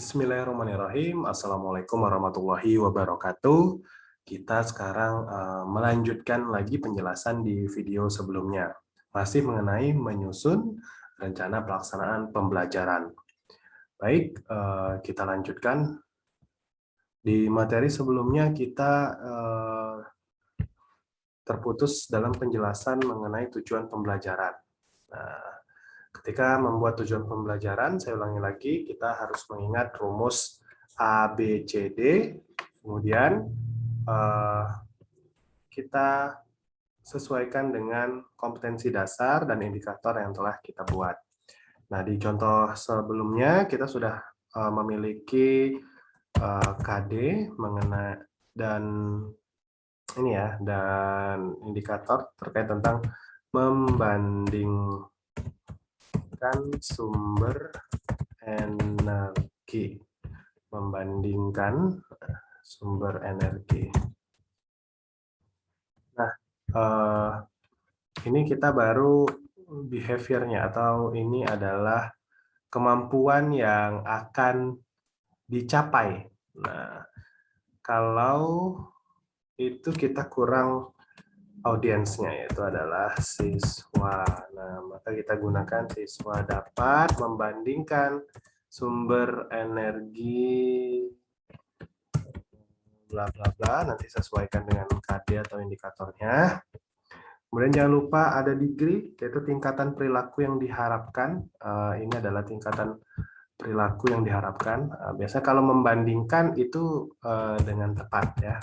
Bismillahirrahmanirrahim. Assalamualaikum warahmatullahi wabarakatuh. Kita sekarang melanjutkan lagi penjelasan di video sebelumnya. Masih mengenai menyusun rencana pelaksanaan pembelajaran. Baik, kita lanjutkan. Di materi sebelumnya kita terputus dalam penjelasan mengenai tujuan pembelajaran. Nah, ketika membuat tujuan pembelajaran, saya ulangi lagi, kita harus mengingat rumus A, B, C, D. Kemudian kita sesuaikan dengan kompetensi dasar dan indikator yang telah kita buat. Nah, di contoh sebelumnya kita sudah memiliki KD mengenai dan ini ya, dan indikator terkait tentang membandingkan sumber energi. Membandingkan sumber energi. Nah, ini kita baru behavior-nya, atau ini adalah kemampuan yang akan dicapai. Nah, kalau itu kita kurang audiensnya, yaitu adalah siswa. Nah, maka kita gunakan siswa dapat membandingkan sumber energi bla bla bla, nanti sesuaikan dengan KD atau indikatornya. Kemudian jangan lupa ada degree, yaitu tingkatan perilaku yang diharapkan. Ini adalah tingkatan perilaku yang diharapkan. Biasanya kalau membandingkan itu dengan tepat ya.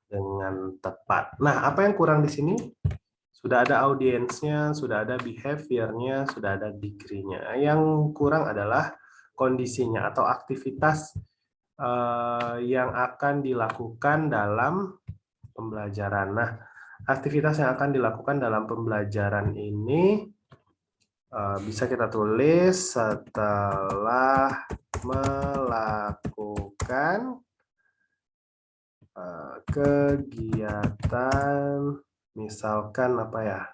Dengan tepat. Nah, apa yang kurang di sini? Sudah ada audiensnya, sudah ada behavior-nya, sudah ada degree-nya. Yang kurang adalah kondisinya atau aktivitas yang akan dilakukan dalam pembelajaran. Nah, aktivitas yang akan dilakukan dalam pembelajaran ini bisa kita tulis setelah melakukan kegiatan, misalkan apa ya,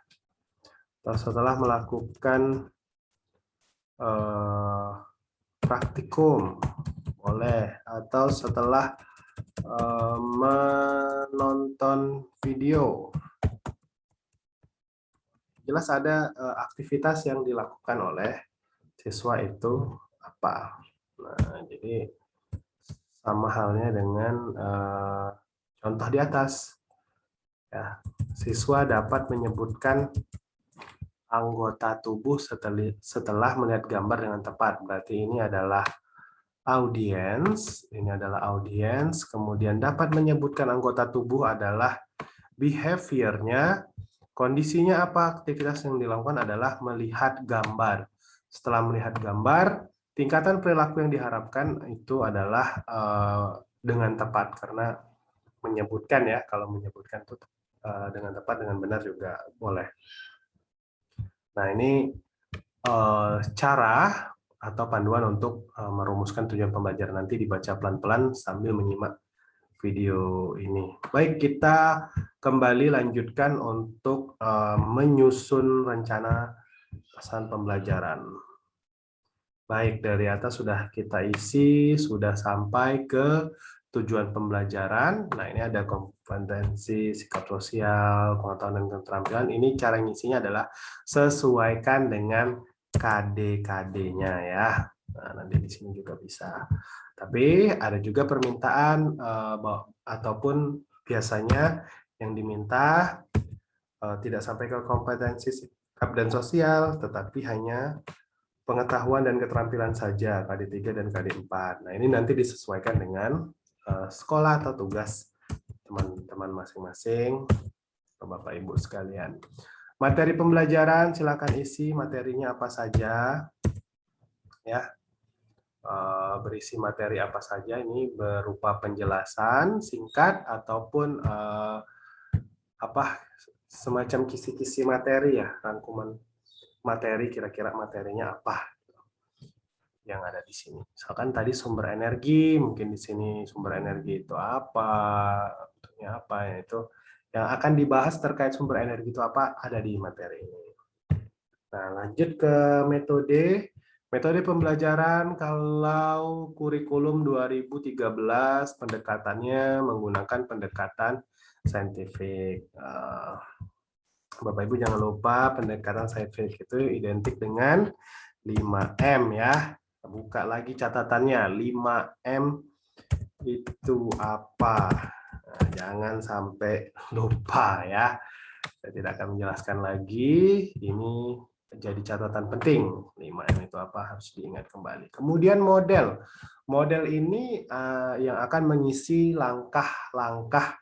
atau setelah melakukan praktikum, boleh, atau setelah menonton video. Jelas ada aktivitas yang dilakukan oleh siswa itu apa. Nah, jadi sama halnya dengan contoh di atas. Ya, siswa dapat menyebutkan anggota tubuh setelah melihat gambar dengan tepat. Berarti ini adalah audience, kemudian dapat menyebutkan anggota tubuh adalah behavior-nya. Kondisinya apa? Aktivitas yang dilakukan adalah melihat gambar. Setelah melihat gambar, tingkatan perilaku yang diharapkan itu adalah dengan tepat, karena menyebutkan ya, kalau menyebutkan itu dengan tepat, dengan benar juga boleh. Nah, ini cara atau panduan untuk merumuskan tujuan pembelajaran, nanti dibaca pelan-pelan sambil menyimak video ini. Baik, kita kembali lanjutkan untuk menyusun rencana pelaksanaan pembelajaran. Baik, dari atas sudah kita isi, sudah sampai ke tujuan pembelajaran. Nah, ini ada kompetensi, sikap sosial, pengetahuan dan keterampilan. Ini cara ngisinya adalah sesuaikan dengan KD-KD-nya ya. Nah, nanti di sini juga bisa. Tapi ada juga permintaan ataupun biasanya yang diminta tidak sampai ke kompetensi sikap dan sosial, tetapi hanya pengetahuan dan keterampilan saja, KD3 dan KD4. Nah, ini nanti disesuaikan dengan sekolah atau tugas teman-teman masing-masing, Bapak Ibu sekalian. Materi pembelajaran silakan isi materinya apa saja ya. Berisi materi apa saja, ini berupa penjelasan singkat ataupun semacam kisi-kisi materi ya, rangkuman materi, kira-kira materinya apa yang ada di sini. Misalkan tadi sumber energi, mungkin di sini sumber energi itu apa, bentuknya apa, ya itu yang akan dibahas terkait sumber energi itu apa, ada di materi ini. Nah, lanjut ke metode. Metode pembelajaran kalau kurikulum 2013 pendekatannya menggunakan pendekatan saintifik. Bapak Ibu jangan lupa pendekatan saintifik itu identik dengan 5M ya. Buka lagi catatannya, 5M itu apa? Nah, jangan sampai lupa ya. Saya tidak akan menjelaskan lagi. Ini jadi catatan penting. 5M itu apa harus diingat kembali. Kemudian model. Model ini yang akan mengisi langkah-langkah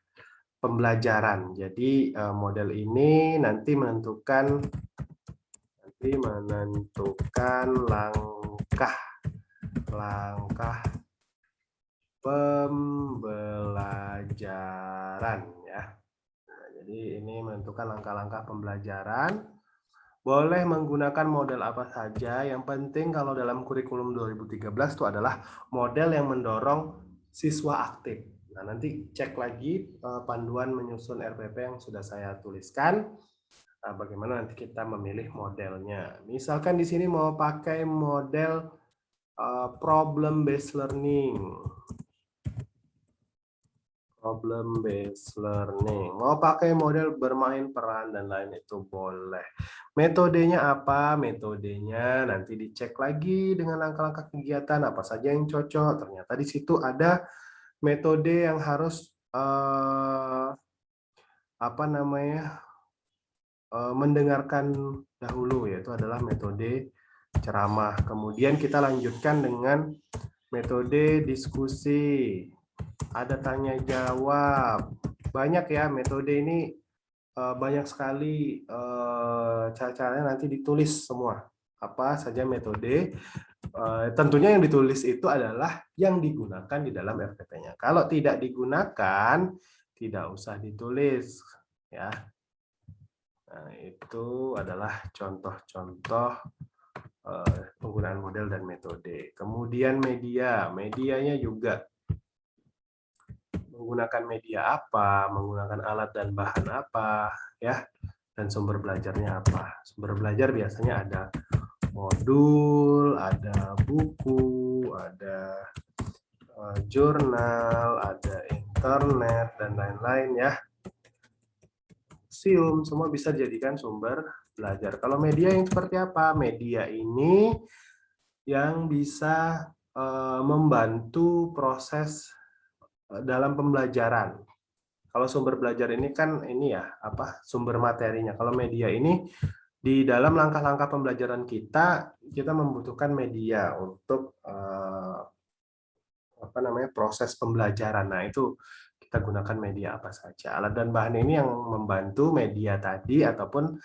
pembelajaran. Jadi model ini nanti menentukan langkah pembelajaran ya. Nah, jadi ini menentukan langkah-langkah pembelajaran. Boleh menggunakan model apa saja, yang penting kalau dalam kurikulum 2013 itu adalah model yang mendorong siswa aktif. Nah, nanti cek lagi panduan menyusun RPP yang sudah saya tuliskan. Nah, bagaimana nanti kita memilih modelnya. Misalkan di sini mau pakai model problem based learning. Mau pakai model bermain peran dan lain itu boleh. Metodenya apa? Metodenya nanti dicek lagi dengan langkah-langkah kegiatan apa saja yang cocok. Ternyata di situ ada metode yang harus mendengarkan dahulu, yaitu adalah metode ceramah. Kemudian kita lanjutkan dengan metode diskusi. Ada tanya jawab. Banyak ya metode ini, banyak sekali cara-caranya, nanti ditulis semua apa saja metode. Tentunya yang ditulis itu adalah yang digunakan di dalam RPP-nya. Kalau tidak digunakan, tidak usah ditulis ya. Nah, itu adalah contoh-contoh penggunaan model dan metode. Kemudian medianya juga menggunakan media apa, menggunakan alat dan bahan apa, ya, dan sumber belajarnya apa. Sumber belajar biasanya ada modul, ada buku, ada jurnal, ada internet, dan lain-lain ya. Museum, semua bisa dijadikan sumber belajar. Kalau media yang seperti apa? Media ini yang bisa membantu proses dalam pembelajaran. Kalau sumber belajar ini kan ini ya, sumber materinya. Kalau media ini di dalam langkah-langkah pembelajaran kita membutuhkan media untuk proses pembelajaran. Nah, itu kita gunakan media apa saja. Alat dan bahan ini yang membantu media tadi, ataupun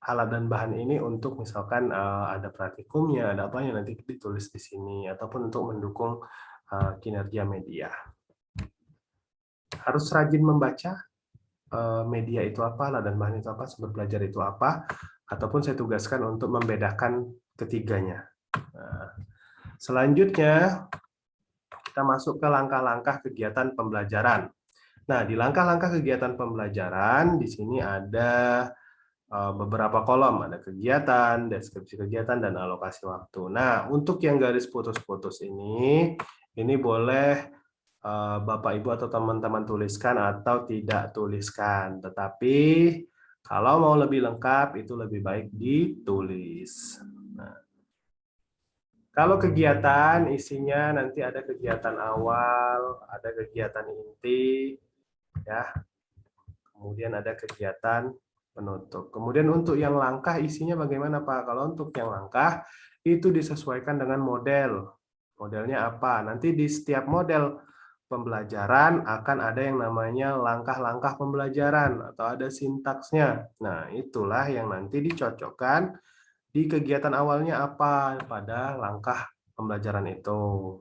alat dan bahan ini untuk misalkan ada praktikumnya, ada apanya nanti ditulis di sini, ataupun untuk mendukung kinerja media. Harus rajin membaca media itu apa, alat dan bahan itu apa, sumber belajar itu apa, ataupun saya tugaskan untuk membedakan ketiganya. Nah, selanjutnya kita masuk ke langkah-langkah kegiatan pembelajaran. Nah, di langkah-langkah kegiatan pembelajaran di sini ada beberapa kolom, ada kegiatan, deskripsi kegiatan, dan alokasi waktu. Nah, untuk yang garis putus-putus ini boleh Bapak Ibu atau teman-teman tuliskan atau tidak tuliskan. Tetapi kalau mau lebih lengkap itu lebih baik ditulis. Nah, kalau kegiatan isinya nanti ada kegiatan awal, ada kegiatan inti, ya. Kemudian ada kegiatan penutup. Kemudian untuk yang langkah isinya bagaimana Pak? Kalau untuk yang langkah itu disesuaikan dengan model. Modelnya apa? Nanti di setiap model pembelajaran akan ada yang namanya langkah-langkah pembelajaran atau ada sintaksnya. Nah, itulah yang nanti dicocokkan di kegiatan awalnya apa pada langkah pembelajaran itu.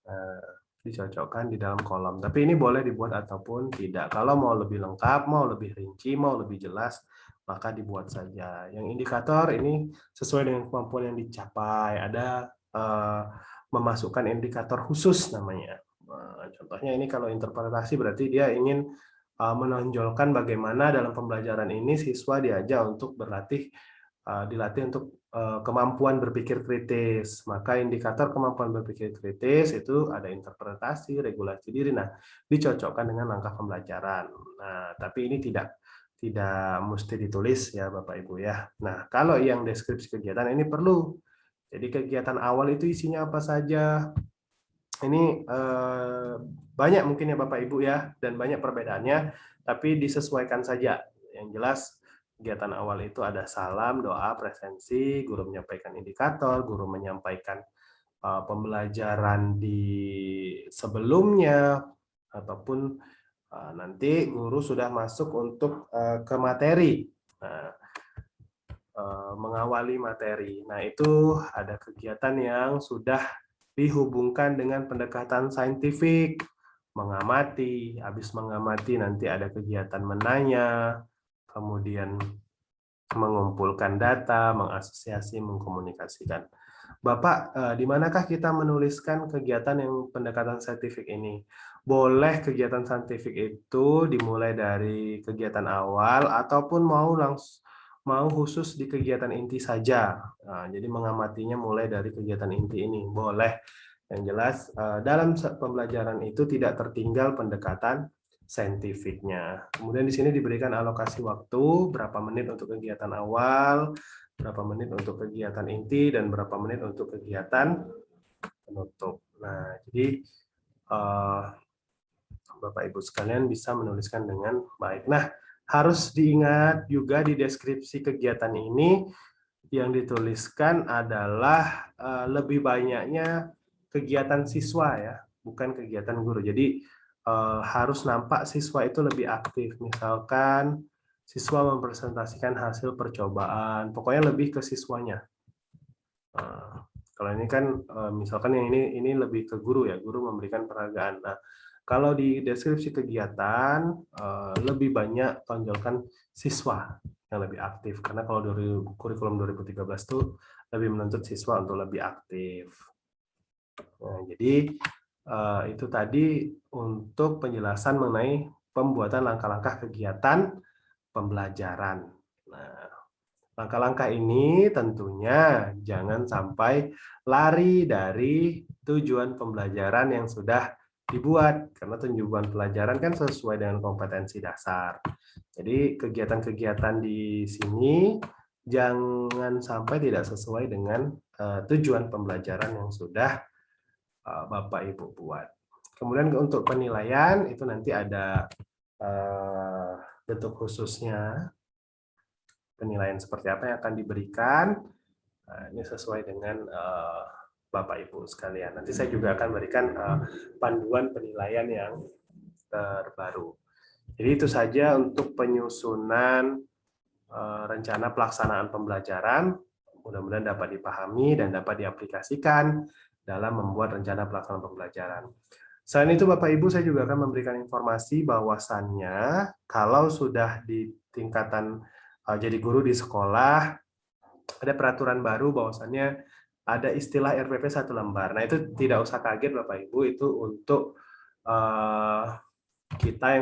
Nah, dicocokkan di dalam kolom. Tapi ini boleh dibuat ataupun tidak. Kalau mau lebih lengkap, mau lebih rinci, mau lebih jelas, maka dibuat saja. Yang indikator ini sesuai dengan kemampuan yang dicapai. Ada memasukkan indikator khusus namanya. Contohnya ini kalau interpretasi berarti dia ingin menonjolkan bagaimana dalam pembelajaran ini siswa diajak untuk berlatih dilatih untuk kemampuan berpikir kritis. Maka indikator kemampuan berpikir kritis itu ada interpretasi, regulasi diri. Nah, dicocokkan dengan langkah pembelajaran. Nah, tapi ini tidak mesti ditulis ya Bapak Ibu ya. Nah, kalau yang deskripsi kegiatan ini perlu. Jadi kegiatan awal itu isinya apa saja? Ini banyak mungkin ya Bapak Ibu ya, dan banyak perbedaannya, tapi disesuaikan saja. Yang jelas kegiatan awal itu ada salam, doa, presensi, guru menyampaikan indikator, guru menyampaikan pembelajaran di sebelumnya, ataupun nanti guru sudah masuk untuk ke materi. Nah, mengawali materi. Nah, itu ada kegiatan yang sudah dihubungkan dengan pendekatan saintifik, mengamati, habis mengamati nanti ada kegiatan menanya, kemudian mengumpulkan data, mengasosiasi, mengkomunikasikan. Bapak, di manakah kita menuliskan kegiatan yang pendekatan saintifik ini? Boleh kegiatan saintifik itu dimulai dari kegiatan awal ataupun mau khusus di kegiatan inti saja. Nah, jadi mengamatinya mulai dari kegiatan inti ini, boleh. Yang jelas dalam pembelajaran itu tidak tertinggal pendekatan saintifiknya. Kemudian di sini diberikan alokasi waktu, berapa menit untuk kegiatan awal, berapa menit untuk kegiatan inti, dan berapa menit untuk kegiatan penutup. Nah, jadi Bapak Ibu sekalian bisa menuliskan dengan baik. Nah, harus diingat juga di deskripsi kegiatan ini yang dituliskan adalah lebih banyaknya kegiatan siswa ya, bukan kegiatan guru. Jadi harus nampak siswa itu lebih aktif. Misalkan siswa mempresentasikan hasil percobaan, pokoknya lebih ke siswanya. Kalau ini kan misalkan yang ini lebih ke guru ya, guru memberikan penghargaan. Nah, kalau di deskripsi kegiatan lebih banyak tonjolkan siswa yang lebih aktif, karena kalau dari kurikulum 2013 itu lebih menuntut siswa untuk lebih aktif. Nah, jadi itu tadi untuk penjelasan mengenai pembuatan langkah-langkah kegiatan pembelajaran. Nah, langkah-langkah ini tentunya jangan sampai lari dari tujuan pembelajaran yang sudah dibuat, karena tujuan pelajaran kan sesuai dengan kompetensi dasar. Jadi kegiatan-kegiatan di sini jangan sampai tidak sesuai dengan tujuan pembelajaran yang sudah Bapak Ibu buat. Kemudian untuk penilaian itu nanti ada bentuk khususnya, penilaian seperti apa yang akan diberikan. Nah, ini sesuai dengan Bapak Ibu sekalian. Nanti saya juga akan berikan panduan penilaian yang terbaru. Jadi itu saja untuk penyusunan rencana pelaksanaan pembelajaran. Mudah-mudahan dapat dipahami dan dapat diaplikasikan dalam membuat rencana pelaksanaan pembelajaran. Selain itu Bapak Ibu, saya juga akan memberikan informasi bahwasannya kalau sudah di tingkatan jadi guru di sekolah, ada peraturan baru bahwasannya ada istilah RPP 1 lembar. Nah, itu tidak usah kaget Bapak Ibu, itu untuk kita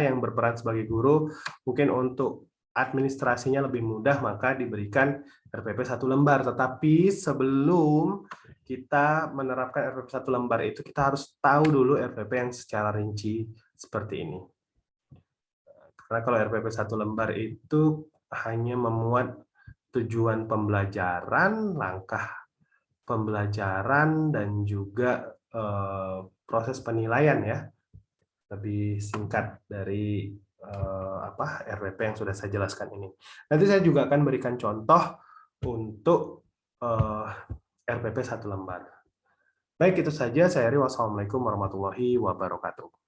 yang berperan sebagai guru, mungkin untuk administrasinya lebih mudah, maka diberikan RPP 1 lembar. Tetapi sebelum kita menerapkan RPP 1 lembar itu, kita harus tahu dulu RPP yang secara rinci seperti ini. Karena kalau RPP 1 lembar itu hanya memuat tujuan pembelajaran, langkah pembelajaran, dan juga proses penilaian ya. Lebih singkat dari RPP yang sudah saya jelaskan ini. Nanti saya juga akan berikan contoh untuk RPP 1 lembar. Baik, itu saja. Saya Ri. Wassalamualaikum warahmatullahi wabarakatuh.